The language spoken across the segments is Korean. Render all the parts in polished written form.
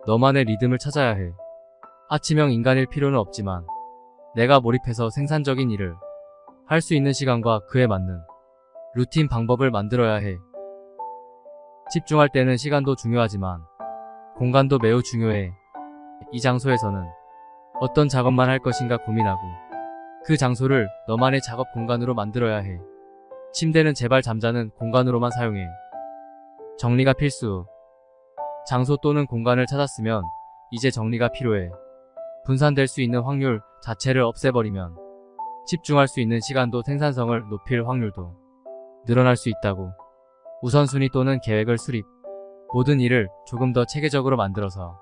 너만의 리듬을 찾아야 해. 아침형 인간일 필요는 없지만 내가 몰입해서 생산적인 일을 할 수 있는 시간과 그에 맞는 루틴 방법을 만들어야 해. 집중할 때는 시간도 중요하지만 공간도 매우 중요해. 이 장소에서는 어떤 작업만 할 것인가 고민하고 그 장소를 너만의 작업 공간으로 만들어야 해. 침대는 제발 잠자는 공간으로만 사용해. 정리가 필수. 장소 또는 공간을 찾았으면 이제 정리가 필요해. 분산될 수 있는 확률 자체를 없애버리면 집중할 수 있는 시간도 생산성을 높일 확률도 늘어날 수 있다고. 우선순위 또는 계획을 수립. 모든 일을 조금 더 체계적으로 만들어서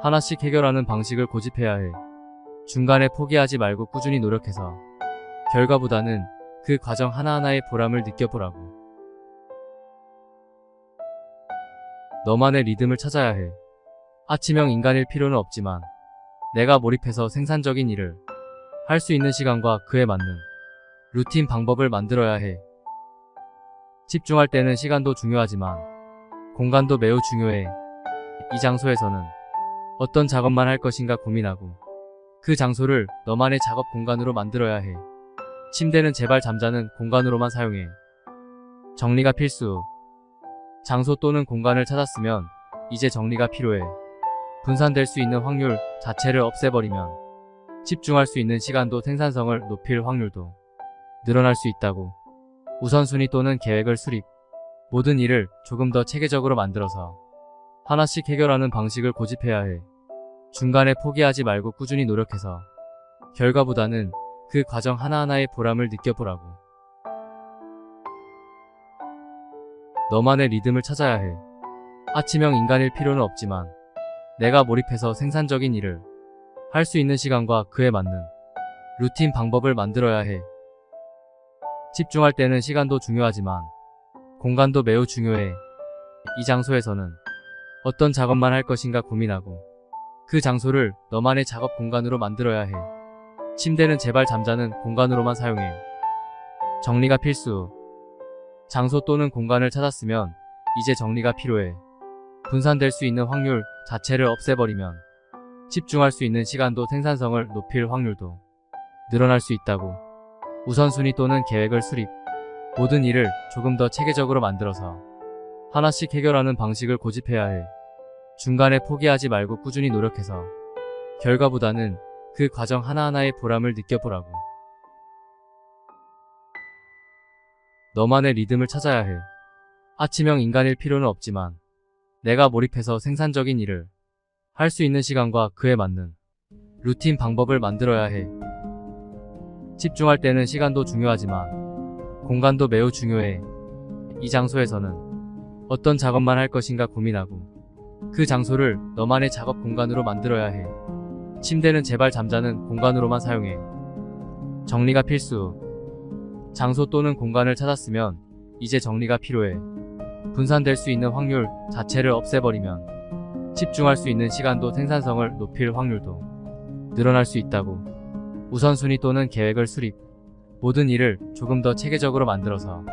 하나씩 해결하는 방식을 고집해야 해. 중간에 포기하지 말고 꾸준히 노력해서 결과보다는 그 과정 하나하나의 보람을 느껴보라고. 너만의 리듬을 찾아야 해. 아침형 인간일 필요는 없지만 내가 몰입해서 생산적인 일을 할 수 있는 시간과 그에 맞는 루틴 방법을 만들어야 해. 집중할 때는 시간도 중요하지만 공간도 매우 중요해. 이 장소에서는 어떤 작업만 할 것인가 고민하고 그 장소를 너만의 작업 공간으로 만들어야 해. 침대는 제발 잠자는 공간으로만 사용해. 정리가 필수. 장소 또는 공간을 찾았으면 이제 정리가 필요해. 분산될 수 있는 확률 자체를 없애버리면 집중할 수 있는 시간도 생산성을 높일 확률도 늘어날 수 있다고. 우선순위 또는 계획을 수립. 모든 일을 조금 더 체계적으로 만들어서 하나씩 해결하는 방식을 고집해야 해. 중간에 포기하지 말고 꾸준히 노력해서 결과보다는 그 과정 하나하나의 보람을 느껴보라고. 너만의 리듬을 찾아야 해. 아침형 인간일 필요는 없지만 내가 몰입해서 생산적인 일을 할 수 있는 시간과 그에 맞는 루틴 방법을 만들어야 해. 집중할 때는 시간도 중요하지만 공간도 매우 중요해. 이 장소에서는 어떤 작업만 할 것인가 고민하고 그 장소를 너만의 작업 공간으로 만들어야 해. 침대는 제발 잠자는 공간으로만 사용해. 정리가 필수. 장소 또는 공간을 찾았으면 이제 정리가 필요해. 분산될 수 있는 확률 자체를 없애버리면 집중할 수 있는 시간도 생산성을 높일 확률도 늘어날 수 있다고. 우선순위 또는 계획을 수립. 모든 일을 조금 더 체계적으로 만들어서 하나씩 해결하는 방식을 고집해야 해. 중간에 포기하지 말고 꾸준히 노력해서 결과보다는 그 과정 하나하나의 보람을 느껴보라고. 너만의 리듬을 찾아야 해. 아침형 인간일 필요는 없지만 내가 몰입해서 생산적인 일을 할 수 있는 시간과 그에 맞는 루틴 방법을 만들어야 해. 집중할 때는 시간도 중요하지만 공간도 매우 중요해. 이 장소에서는 어떤 작업만 할 것인가 고민하고 그 장소를 너만의 작업 공간으로 만들어야 해. 침대는 제발 잠자는 공간으로만 사용해. 정리가 필수. 장소 또는 공간을 찾았으면 이제 정리가 필요해. 분산될 수 있는 확률 자체를 없애버리면 집중할 수 있는 시간도 생산성을 높일 확률도 늘어날 수 있다고. 우선순위 또는 계획을 수립. 모든 일을 조금 더 체계적으로 만들어서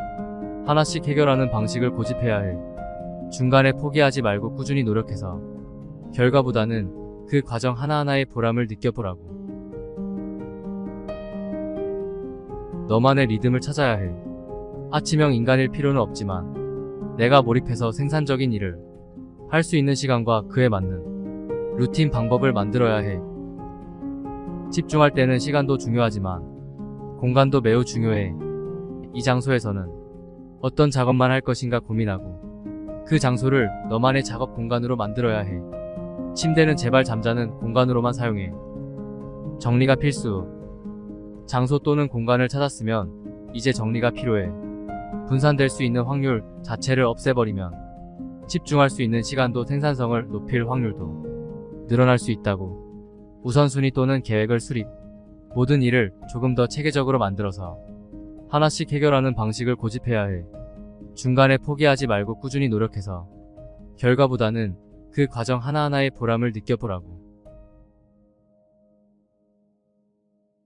하나씩 해결하는 방식을 고집해야 해. 중간에 포기하지 말고 꾸준히 노력해서 결과보다는 그 과정 하나하나의 보람을 느껴보라고. 너만의 리듬을 찾아야 해. 아침형 인간일 필요는 없지만 내가 몰입해서 생산적인 일을 할 수 있는 시간과 그에 맞는 루틴 방법을 만들어야 해. 집중할 때는 시간도 중요하지만 공간도 매우 중요해. 이 장소에서는 어떤 작업만 할 것인가 고민하고 그 장소를 너만의 작업 공간으로 만들어야 해. 침대는 제발 잠자는 공간으로만 사용해. 정리가 필수. 장소 또는 공간을 찾았으면 이제 정리가 필요해. 분산될 수 있는 확률 자체를 없애버리면 집중할 수 있는 시간도 생산성을 높일 확률도 늘어날 수 있다고. 우선순위 또는 계획을 수립. 모든 일을 조금 더 체계적으로 만들어서 하나씩 해결하는 방식을 고집해야 해. 중간에 포기하지 말고 꾸준히 노력해서 결과보다는 그 과정 하나하나의 보람을 느껴보라고.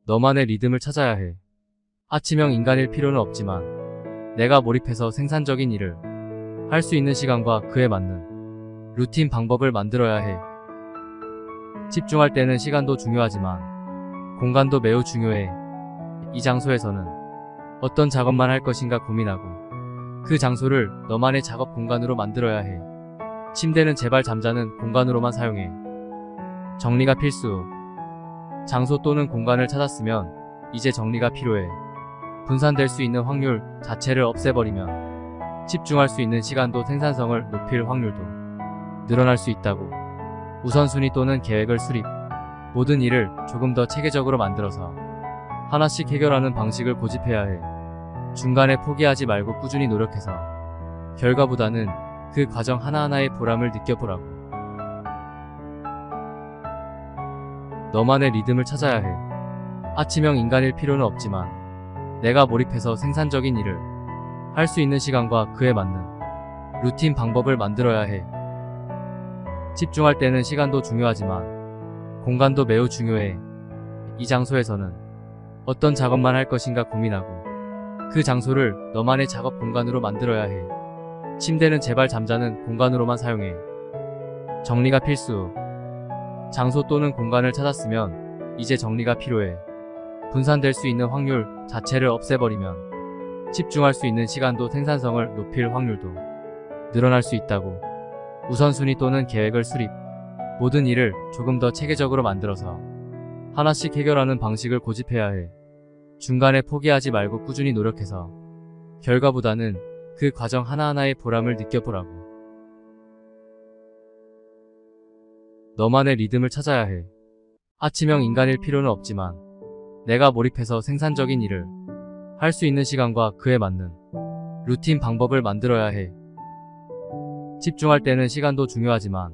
너만의 리듬을 찾아야 해. 아침형 인간일 필요는 없지만 내가 몰입해서 생산적인 일을 할 수 있는 시간과 그에 맞는 루틴 방법을 만들어야 해. 집중할 때는 시간도 중요하지만 공간도 매우 중요해. 이 장소에서는 어떤 작업만 할 것인가 고민하고 그 장소를 너만의 작업 공간으로 만들어야 해. 침대는 제발 잠자는 공간으로만 사용해. 정리가 필수. 장소 또는 공간을 찾았으면 이제 정리가 필요해. 분산될 수 있는 확률 자체를 없애버리면 집중할 수 있는 시간도 생산성을 높일 확률도 늘어날 수 있다고. 우선순위 또는 계획을 수립. 모든 일을 조금 더 체계적으로 만들어서 하나씩 해결하는 방식을 고집해야 해. 중간에 포기하지 말고 꾸준히 노력해서 결과보다는 그 과정 하나하나의 보람을 느껴보라고. 너만의 리듬을 찾아야 해. 아침형 인간일 필요는 없지만 내가 몰입해서 생산적인 일을 할 수 있는 시간과 그에 맞는 루틴 방법을 만들어야 해. 집중할 때는 시간도 중요하지만 공간도 매우 중요해. 이 장소에서는 어떤 작업만 할 것인가 고민하고 그 장소를 너만의 작업 공간으로 만들어야 해. 침대는 제발 잠자는 공간으로만 사용해. 정리가 필수. 장소 또는 공간을 찾았으면 이제 정리가 필요해. 분산될 수 있는 확률 자체를 없애버리면 집중할 수 있는 시간도 생산성을 높일 확률도 늘어날 수 있다고. 우선순위 또는 계획을 수립. 모든 일을 조금 더 체계적으로 만들어서 하나씩 해결하는 방식을 고집해야 해. 중간에 포기하지 말고 꾸준히 노력해서 결과보다는 그 과정 하나하나의 보람을 느껴보라고. 너만의 리듬을 찾아야 해. 아침형 인간일 필요는 없지만 내가 몰입해서 생산적인 일을 할 수 있는 시간과 그에 맞는 루틴 방법을 만들어야 해. 집중할 때는 시간도 중요하지만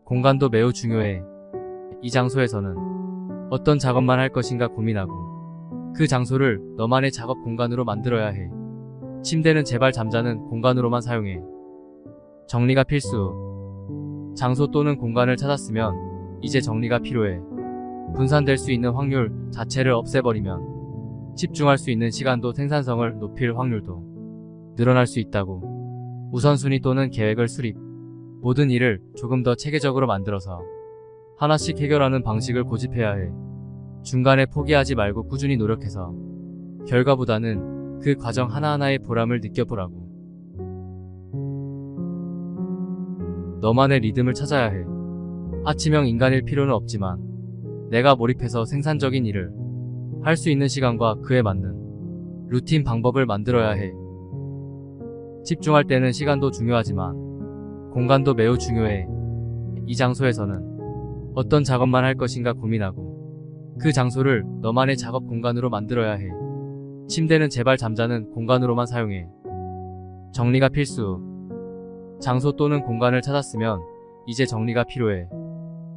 공간도 매우 중요해. 이 장소에서는 어떤 작업만 할 것인가 고민하고 그 장소를 너만의 작업 공간으로 만들어야 해. 침대는 제발 잠자는 공간으로만 사용해. 정리가 필수. 장소 또는 공간을 찾았으면 이제 정리가 필요해. 분산될 수 있는 확률 자체를 없애버리면 집중할 수 있는 시간도 생산성을 높일 확률도 늘어날 수 있다고. 우선순위 또는 계획을 수립. 모든 일을 조금 더 체계적으로 만들어서 하나씩 해결하는 방식을 고집해야 해. 중간에 포기하지 말고 꾸준히 노력해서 결과보다는 그 과정 하나하나의 보람을 느껴보라고. 너만의 리듬을 찾아야 해. 아침형 인간일 필요는 없지만 내가 몰입해서 생산적인 일을 할 수 있는 시간과 그에 맞는 루틴 방법을 만들어야 해. 집중할 때는 시간도 중요하지만 공간도 매우 중요해. 이 장소에서는 어떤 작업만 할 것인가 고민하고 그 장소를 너만의 작업 공간으로 만들어야 해. 침대는 제발 잠자는 공간으로만 사용해. 정리가 필수. 장소 또는 공간을 찾았으면 이제 정리가 필요해.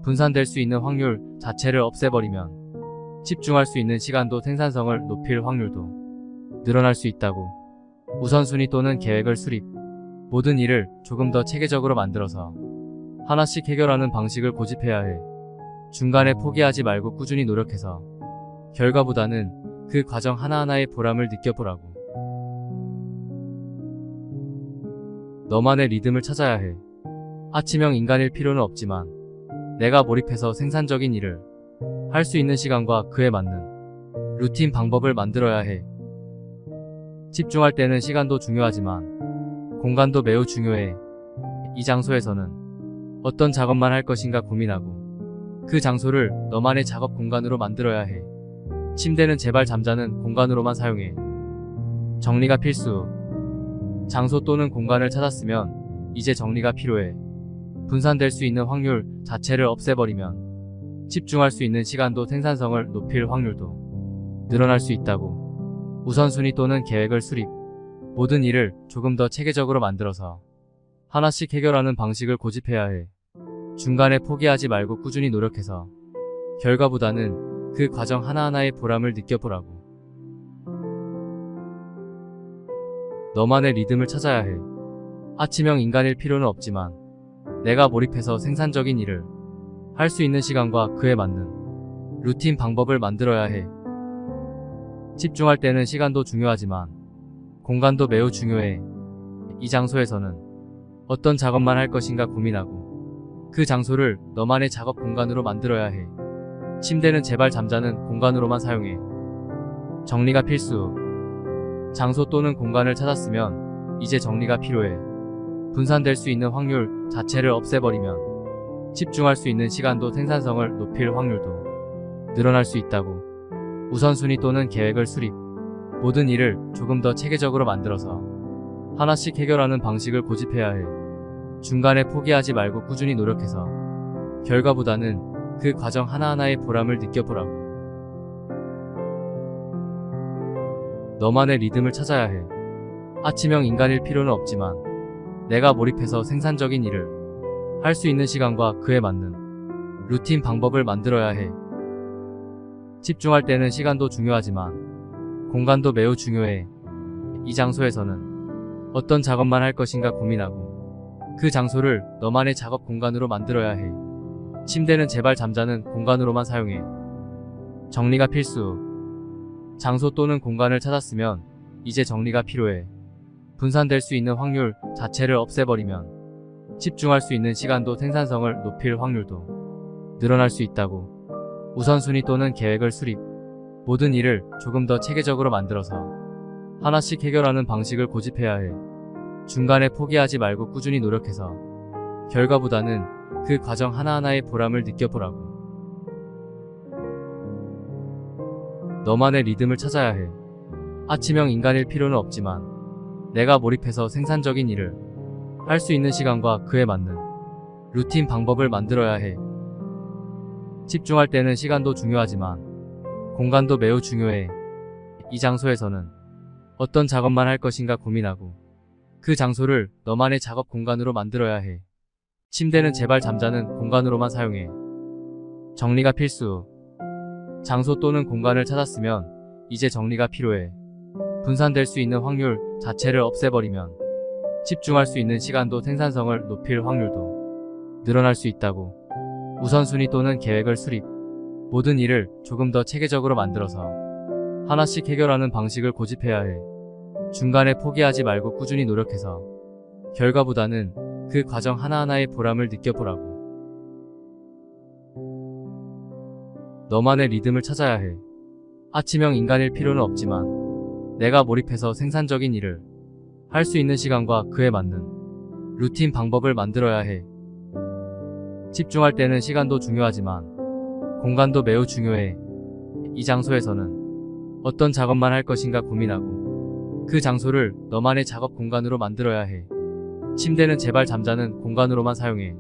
분산될 수 있는 확률 자체를 없애버리면 집중할 수 있는 시간도 생산성을 높일 확률도 늘어날 수 있다고. 우선순위 또는 계획을 수립. 모든 일을 조금 더 체계적으로 만들어서 하나씩 해결하는 방식을 고집해야 해. 중간에 포기하지 말고 꾸준히 노력해서 결과보다는 그 과정 하나하나의 보람을 느껴보라고. 너만의 리듬을 찾아야 해. 아침형 인간일 필요는 없지만 내가 몰입해서 생산적인 일을 할 수 있는 시간과 그에 맞는 루틴 방법을 만들어야 해. 집중할 때는 시간도 중요하지만 공간도 매우 중요해. 이 장소에서는 어떤 작업만 할 것인가 고민하고 그 장소를 너만의 작업 공간으로 만들어야 해. 침대는 제발 잠자는 공간으로만 사용해. 정리가 필수. 장소 또는 공간을 찾았으면 이제 정리가 필요해. 분산될 수 있는 확률 자체를 없애버리면 집중할 수 있는 시간도 생산성을 높일 확률도 늘어날 수 있다고. 우선순위 또는 계획을 수립. 모든 일을 조금 더 체계적으로 만들어서 하나씩 해결하는 방식을 고집해야 해. 중간에 포기하지 말고 꾸준히 노력해서 결과보다는 그 과정 하나하나의 보람을 느껴보라고. 너만의 리듬을 찾아야 해. 아침형 인간일 필요는 없지만 내가 몰입해서 생산적인 일을 할 수 있는 시간과 그에 맞는 루틴 방법을 만들어야 해. 집중할 때는 시간도 중요하지만 공간도 매우 중요해. 이 장소에서는 어떤 작업만 할 것인가 고민하고 그 장소를 너만의 작업 공간으로 만들어야 해. 침대는 제발 잠자는 공간으로만 사용해. 정리가 필수. 장소 또는 공간을 찾았으면 이제 정리가 필요해. 분산될 수 있는 확률 자체를 없애버리면 집중할 수 있는 시간도 생산성을 높일 확률도 늘어날 수 있다고. 우선순위 또는 계획을 수립. 모든 일을 조금 더 체계적으로 만들어서 하나씩 해결하는 방식을 고집해야 해. 중간에 포기하지 말고 꾸준히 노력해서 결과보다는 그 과정 하나하나의 보람을 느껴보라고. 너만의 리듬을 찾아야 해. 아침형 인간일 필요는 없지만 내가 몰입해서 생산적인 일을 할 수 있는 시간과 그에 맞는 루틴 방법을 만들어야 해. 집중할 때는 시간도 중요하지만 공간도 매우 중요해. 이 장소에서는 어떤 작업만 할 것인가 고민하고 그 장소를 너만의 작업 공간으로 만들어야 해. 침대는 제발 잠자는 공간으로만 사용해. 정리가 필수. 장소 또는 공간을 찾았으면 이제 정리가 필요해. 분산될 수 있는 확률 자체를 없애버리면 집중할 수 있는 시간도 생산성을 높일 확률도 늘어날 수 있다고. 우선순위 또는 계획을 수립. 모든 일을 조금 더 체계적으로 만들어서 하나씩 해결하는 방식을 고집해야 해. 중간에 포기하지 말고 꾸준히 노력해서 결과보다는 그 과정 하나하나의 보람을 느껴보라고. 너만의 리듬을 찾아야 해. 아침형 인간일 필요는 없지만 내가 몰입해서 생산적인 일을 할 수 있는 시간과 그에 맞는 루틴 방법을 만들어야 해. 집중할 때는 시간도 중요하지만 공간도 매우 중요해. 이 장소에서는 어떤 작업만 할 것인가 고민하고 그 장소를 너만의 작업 공간으로 만들어야 해. 침대는 제발 잠자는 공간으로만 사용해. 정리가 필수. 장소 또는 공간을 찾았으면 이제 정리가 필요해. 분산될 수 있는 확률 자체를 없애버리면 집중할 수 있는 시간도 생산성을 높일 확률도 늘어날 수 있다고. 우선순위 또는 계획을 수립. 모든 일을 조금 더 체계적으로 만들어서 하나씩 해결하는 방식을 고집해야 해. 중간에 포기하지 말고 꾸준히 노력해서 결과보다는 그 과정 하나하나의 보람을 느껴보라고. 너만의 리듬을 찾아야 해. 아침형 인간일 필요는 없지만 내가 몰입해서 생산적인 일을 할 수 있는 시간과 그에 맞는 루틴 방법을 만들어야 해. 집중할 때는 시간도 중요하지만 공간도 매우 중요해. 이 장소에서는 어떤 작업만 할 것인가 고민하고 그 장소를 너만의 작업 공간으로 만들어야 해. 침대는 제발 잠자는 공간으로만 사용해.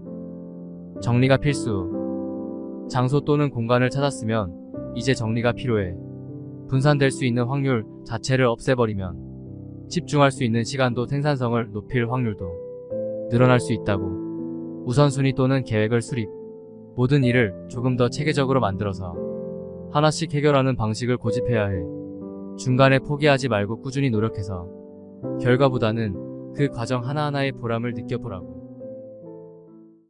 정리가 필수. 장소 또는 공간을 찾았으면 이제 정리가 필요해. 분산될 수 있는 확률 자체를 없애버리면 집중할 수 있는 시간도 생산성을 높일 확률도 늘어날 수 있다고. 우선순위 또는 계획을 수립. 모든 일을 조금 더 체계적으로 만들어서 하나씩 해결하는 방식을 고집해야 해. 중간에 포기하지 말고 꾸준히 노력해서 결과보다는 그 과정 하나하나의 보람을 느껴보라고.